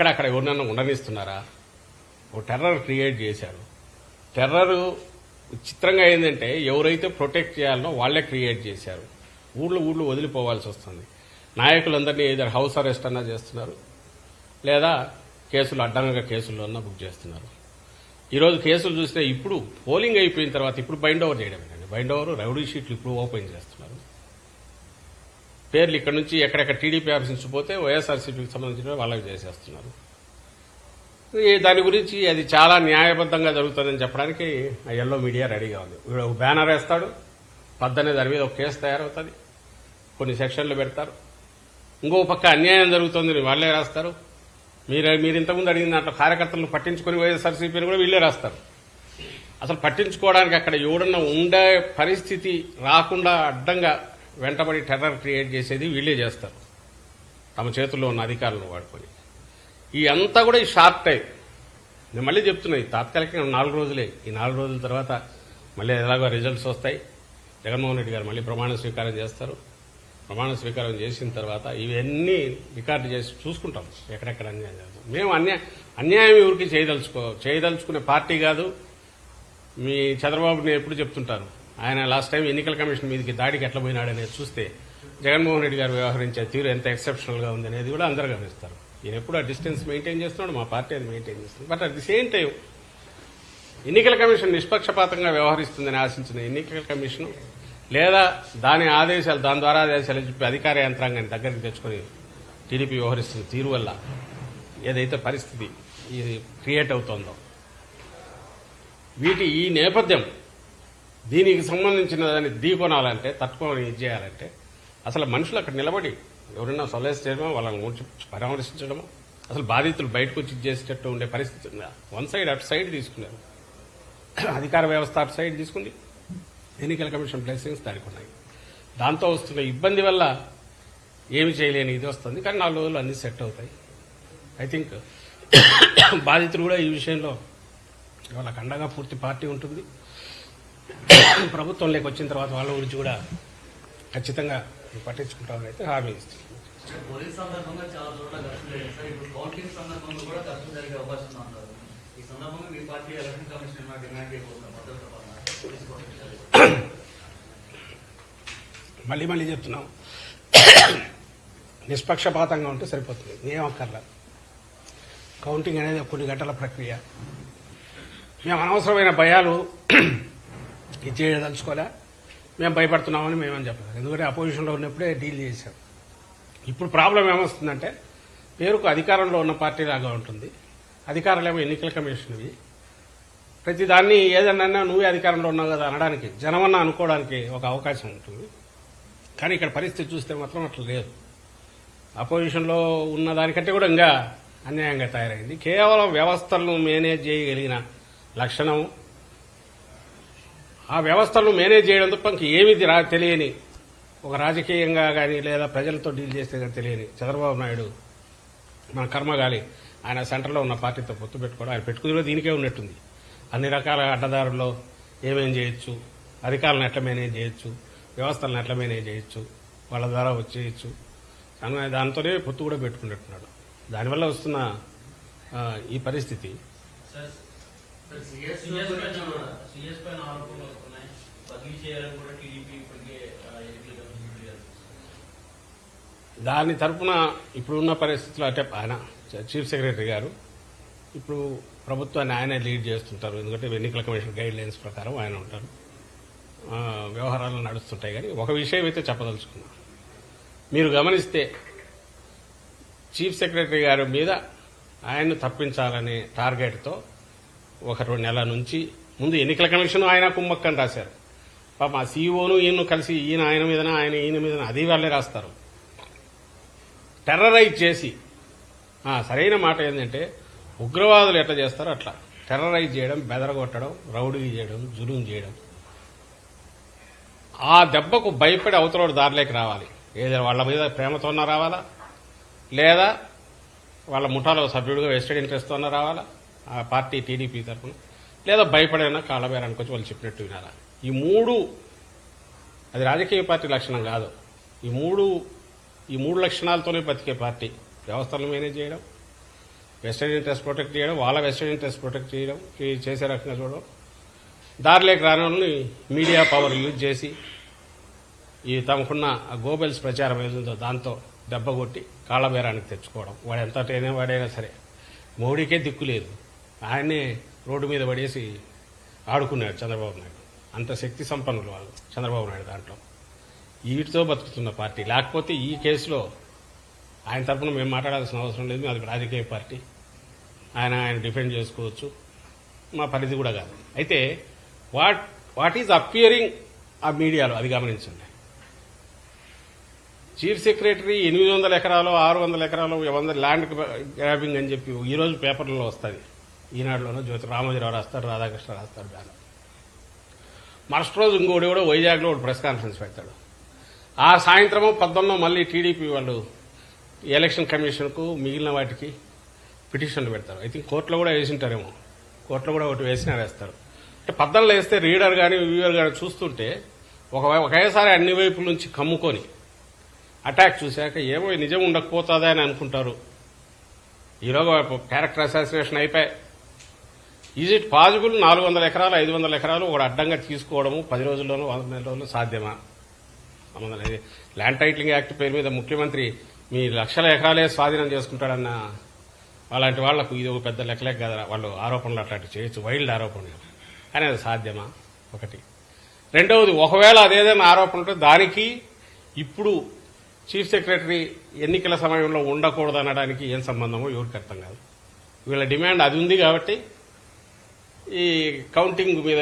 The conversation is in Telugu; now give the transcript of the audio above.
ఎక్కడక్కడ ఎవరినన్నా ఉండనిస్తున్నారా? ఒక టెర్రర్ క్రియేట్ చేశారు. టెర్రర్ చిత్రంగా ఏంటంటే ఎవరైతే ప్రొటెక్ట్ చేయాలనో వాళ్లే క్రియేట్ చేశారు. ఊళ్ళు వదిలిపోవాల్సి వస్తుంది. నాయకులందరినీ ఏదో హౌస్ అరెస్ట్ అన్నా చేస్తున్నారు, లేదా కేసులు అడ్డంగా కేసుల్లో అన్నా బుక్ చేస్తున్నారు. ఈరోజు కేసులు చూసినా ఇప్పుడు పోలింగ్ అయిపోయిన తర్వాత ఇప్పుడు బైండ్ ఓవర్ చేయడమేనండి. బైండ్ ఓవర్ రౌడీ షీట్లు ఇప్పుడు ఓపెన్ చేస్తున్నారు. పేర్లు ఇక్కడ నుంచి ఎక్కడెక్కడ టీడీపీ ఆఫీస్ నుంచి పోతే వైఎస్ఆర్సీపీకి సంబంధించిన వాళ్ళకి చేసేస్తున్నారు. దాని గురించి అది చాలా న్యాయబద్ధంగా జరుగుతుందని చెప్పడానికి ఆ ఎల్లో మీడియా రెడీగా ఉంది. వీడు ఒక బ్యానర్ వేస్తాడు, 18 దాని మీద ఒక కేసు తయారవుతుంది, కొన్ని సెక్షన్లు పెడతారు. ఇంకో పక్క అన్యాయం జరుగుతుంది వాళ్లే రాస్తారు. మీరు ఇంతకుముందు అడిగిన దాంట్లో కార్యకర్తలను పట్టించుకుని వైఎస్ఆర్సీపీని కూడా వీళ్లే రాస్తారు. అసలు పట్టించుకోవడానికి అక్కడ ఎవడన్నా ఉండే పరిస్థితి రాకుండా అడ్డంగా వెంటబడి టెర్రర్ క్రియేట్ చేసేది వీళ్లే చేస్తారు, తమ చేతుల్లో ఉన్న అధికారులను వాడుకొని. ఈ అంతా కూడా ఈ షార్ట్ టైం. నేను మళ్ళీ చెప్తున్నా, ఈ తాత్కాలికంగా 4 రోజులే. ఈ 4 రోజుల తర్వాత మళ్ళీ ఎలాగో రిజల్ట్స్ వస్తాయి. జగన్మోహన్ రెడ్డి గారు మళ్ళీ ప్రమాణ స్వీకారం చేస్తారు. ప్రమాణ స్వీకారం చేసిన తర్వాత ఇవన్నీ రికార్డు చేసి చూసుకుంటాం ఎక్కడెక్కడ అన్యాయం జరుగుతుంది. మేము అన్యాయం ఎవరికి చేయదలుచుకునే పార్టీ కాదు. మీ చంద్రబాబు నేను ఎప్పుడు చెప్తుంటాను, ఆయన లాస్ట్ టైం ఎన్నికల కమిషన్ మీదకి దాడికి ఎట్లా పోయినాడనేది చూస్తే జగన్మోహన్ రెడ్డి గారు వ్యవహరించే తీరు ఎంత ఎక్సెప్షనల్ గా ఉంది అనేది కూడా అందరూ గమనిస్తారు. ఈయన ఎప్పుడు ఆ డిస్టెన్స్ మెయింటైన్ చేస్తున్నాడు, మా పార్టీ అది మెయింటైన్ చేస్తుంది. But at the same time ఎన్నికల కమిషన్ నిష్పక్షపాతంగా వ్యవహరిస్తుందని ఆశించిన ఎన్నికల కమిషన్ లేదా దాని ద్వారా ఆదేశాలు చెప్పి అధికార యంత్రాంగాన్ని దగ్గరికి తెచ్చుకొని టీడీపీ వ్యవహరిస్తున్న తీరు వల్ల ఏదైతే పరిస్థితి ఇది క్రియేట్ అవుతోందో, ఈ నేపథ్యం దీనికి సంబంధించిన దాన్ని ఢీకొనాలంటే, తట్టుకొని ఇది చేయాలంటే అసలు మనుషులు అక్కడ నిలబడి ఎవరైనా సొలైజ్ చేయడమో, వాళ్ళని పరామర్శించడమో, అసలు బాధితులు బయటకు వచ్చి చేసేటట్టు ఉండే పరిస్థితి ఉందా? వన్ సైడ్ అటు సైడ్ తీసుకున్నారు. అధికార వ్యవస్థ అటు సైడ్ తీసుకుంది, ఎన్నికల కమిషన్ బ్లెస్సింగ్స్ దానికి ఉన్నాయి. దాంతో వస్తున్న ఇబ్బంది వల్ల ఏమి చేయలేని ఇది వస్తుంది. కానీ 4 రోజులు అన్ని సెట్ అవుతాయి. ఐ థింక్ బాధితులు కూడా ఈ విషయంలో వాళ్ళకి అండగా పూర్తి పార్టీ ఉంటుంది. ప్రభుత్వంలోకి వచ్చిన తర్వాత వాళ్ళ గురించి కూడా ఖచ్చితంగా పట్టించుకుంటామని అయితే హామీ ఇస్తుంది. పోలీస్ సందర్భంగా చాలా చోట్ల ఖర్చు లేదు సార్. ఇప్పుడు కౌంటింగ్ సందర్భంగా కూడా ఖర్చు జరిగే అవకాశం ఉన్నారు. ఈ సందర్భంగా మీ పార్టీ ఎలక్షన్ కమిషన్ డిమాండ్ చేయబోతున్నారు. మళ్ళీ చెప్తున్నాం, నిష్పక్షపాతంగా ఉంటే సరిపోతుంది, ఏం అక్కర్లేదు. కౌంటింగ్ అనేది కొన్ని గంటల ప్రక్రియ. మేము అనవసరమైన భయాలు ఇది చేయదలుచుకోలే. మేము భయపడుతున్నామని మేమని చెప్పలేదు. ఎందుకంటే అపోజిషన్లో ఉన్నప్పుడే డీల్ చేశాం. ఇప్పుడు ప్రాబ్లం ఏమొస్తుందంటే, పేరుకు అధికారంలో ఉన్న పార్టీ లాగా ఉంటుంది, అధికారులేమో ఎన్నికల కమిషన్వి. ప్రతిదాన్ని ఏదన్నా నువ్వే అధికారంలో ఉన్నావు కదా అనడానికి, జనమన్నా అనుకోవడానికి ఒక అవకాశం ఉంటుంది. కానీ ఇక్కడ పరిస్థితి చూస్తే మాత్రం అట్లా లేదు. అపోజిషన్లో ఉన్న దానికంటే కూడా ఇంకా అన్యాయంగా తయారైంది. కేవలం వ్యవస్థలను మేనేజ్ చేయగలిగిన లక్షణం, ఆ వ్యవస్థలను మేనేజ్ చేయడం తప్ప ఏమి తెలియని, ఒక రాజకీయంగా కానీ లేదా ప్రజలతో డీల్ చేస్తే కానీ తెలియని చంద్రబాబు నాయుడు మన కర్మగాలి ఆయన సెంటర్లో ఉన్న పార్టీతో పొత్తు పెట్టుకోవడం, ఆయన పెట్టుకుని దీనికే ఉన్నట్టుంది. అన్ని రకాల అడ్డదారుల్లో ఏమేం చేయొచ్చు, అధికారులను ఎట్లా మేనేజ్ చేయొచ్చు, వ్యవస్థలను ఎట్లా మేనేజ్ చేయొచ్చు, వాళ్ళ ద్వారా వచ్చేయచ్చు, దాంతోనే పొత్తు కూడా పెట్టుకున్నట్టున్నాడు. దానివల్ల వస్తున్న ఈ పరిస్థితి దాని తరఫున ఇప్పుడున్న పరిస్థితుల్లో అంటే ఆయన చీఫ్ సెక్రటరీ గారు ఇప్పుడు ప్రభుత్వాన్ని ఆయనే లీడ్ చేస్తుంటారు. ఎందుకంటే ఎన్నికల కమిషన్ గైడ్ లైన్స్ ప్రకారం ఆయన ఉంటారు, వ్యవహారాలు నడుస్తుంటాయి. కానీ ఒక విషయం అయితే చెప్పదలుచుకున్నా, మీరు గమనిస్తే చీఫ్ సెక్రటరీ గారి మీద ఆయన్ను తప్పించాలనే టార్గెట్తో 1-2 నెలల నుంచి ముందు ఎన్నికల కమిషన్ ఆయన కుమ్మక్కని రాశారు. పాప ఆ సీఈఓను ఈయన కలిసి ఆయన మీద అది వాళ్ళే రాస్తారు. టెర్రరైజ్ చేసి, సరైన మాట ఏంటంటే ఉగ్రవాదులు ఎట్లా చేస్తారో అట్లా టెర్రరైజ్ చేయడం, బెదరగొట్టడం, రౌడీ చేయడం, జులుం చేయడం. ఆ దెబ్బకు భయపడి అవతల దారిలోకి రావాలి. ఏదో వాళ్ళ మీద ప్రేమతోన్నా రావాలా, లేదా వాళ్ళ ముఠాలో సభ్యుడిగా వెస్టెడ్ ఇంట్రెస్ట్తో రావాలా ఆ పార్టీ టీడీపీ తరఫున, లేదా భయపడైనా కాళ్ళబేరానికి వచ్చి వాళ్ళు చెప్పినట్టు వినాలా. ఈ 3 అది రాజకీయ పార్టీ లక్షణం కాదు. ఈ మూడు లక్షణాలతోనే బతికే పార్టీ వ్యవస్థలను మేనేజ్ చేయడం, వెస్టర్న్ ఇంట్రెస్ట్ ప్రొటెక్ట్ చేయడం, వాళ్ళ వెస్టర్న్ ఇంట్రెస్ట్ ప్రొటెక్ట్ చేయడం, చేసే రకంగా చూడడం, దారిలోకి రాని వాళ్ళని మీడియా పవర్ యూజ్ చేసి ఈ తమకున్న గోబెల్స్ ప్రచారం ఏదో దాంతో దెబ్బ కొట్టి కాళ్ళబేరానికి తెచ్చుకోవడం. వాడు ఎంత వాడైనా సరే మోడీకే దిక్కు లేదు, ఆయన్నే రోడ్డు మీద పడేసి ఆడుకున్నాడు చంద్రబాబు నాయుడు. అంత శక్తి సంపన్నులు వాళ్ళు చంద్రబాబు నాయుడు దాంట్లో. వీటితో బతుకుతున్న పార్టీ. లేకపోతే ఈ కేసులో ఆయన తరఫున మేము మాట్లాడాల్సిన అవసరం లేదు, అది రాజకీయ పార్టీ, ఆయన డిఫెండ్ చేసుకోవచ్చు, మా పరిధి కూడా కాదు. అయితే వాట్ ఈజ్ అపియరింగ్ ఆ మీడియాలో అది గమనించండి. చీఫ్ సెక్రటరీ 800 ఎకరాలు 600 ఎకరాలు 100 ల్యాండ్ గ్రాబింగ్ అని చెప్పి ఈరోజు పేపర్లలో వస్తుంది. ఈనాడులోనూ జ్యోతి రామోజీరావు రాస్తారు, రాధాకృష్ణ రాస్తారు బ్యానర్. మరుసటి రోజు ఇంకోటి కూడా వైజాగ్లో ఒక ప్రెస్ కాన్ఫరెన్స్ పెడతాడు. ఆ సాయంత్రము 11 మళ్ళీ టీడీపీ వాళ్ళు ఎలక్షన్ కమిషన్కు మిగిలిన వాటికి పిటిషన్లు పెడతారు. ఐ థింక్ కోర్టులో కూడా వేసింటారేమో, కోర్టులో కూడా ఒకటి వేసినా వేస్తారు. అంటే 14 వేస్తే రీడర్ కానీ వ్యూవర్ కానీ చూస్తుంటే ఒకేసారి అన్ని వైపుల నుంచి కమ్ముకొని అటాక్ చూశాక ఏమో నిజం ఉండకపోతుందా అని అనుకుంటారు. ఈరోజు క్యారెక్టర్ అసాసినేషన్ అయిపోయి ఈజ్ ఇట్ పాసిబుల్ 400 ఎకరాలు 500 ఎకరాలు ఒక అడ్డంగా తీసుకోవడము 10 రోజుల్లోనూ 100 రోజుల్లో సాధ్యమా? ల్యాండ్ టైటిలింగ్ యాక్ట్ పేరు మీద ముఖ్యమంత్రి మీ లక్షల ఎకరాలే స్వాధీనం చేసుకుంటాడన్న అలాంటి వాళ్లకు ఇది ఒక పెద్ద లెక్కలేక కదా, వాళ్ళు ఆరోపణలు అట్లాంటివి చేయొచ్చు, వైల్డ్ ఆరోపణలు. కానీ అది సాధ్యమా? ఒకటి. రెండవది, ఒకవేళ అదేదైనా ఆరోపణ ఉంటే దానికి ఇప్పుడు చీఫ్ సెక్రటరీ ఎన్నికల సమయంలో ఉండకూడదు అనడానికి ఏం సంబంధమో ఎవరికి అర్థం కాదు. వీళ్ళ డిమాండ్ అది ఉంది కాబట్టి ఈ కౌంటింగ్ మీద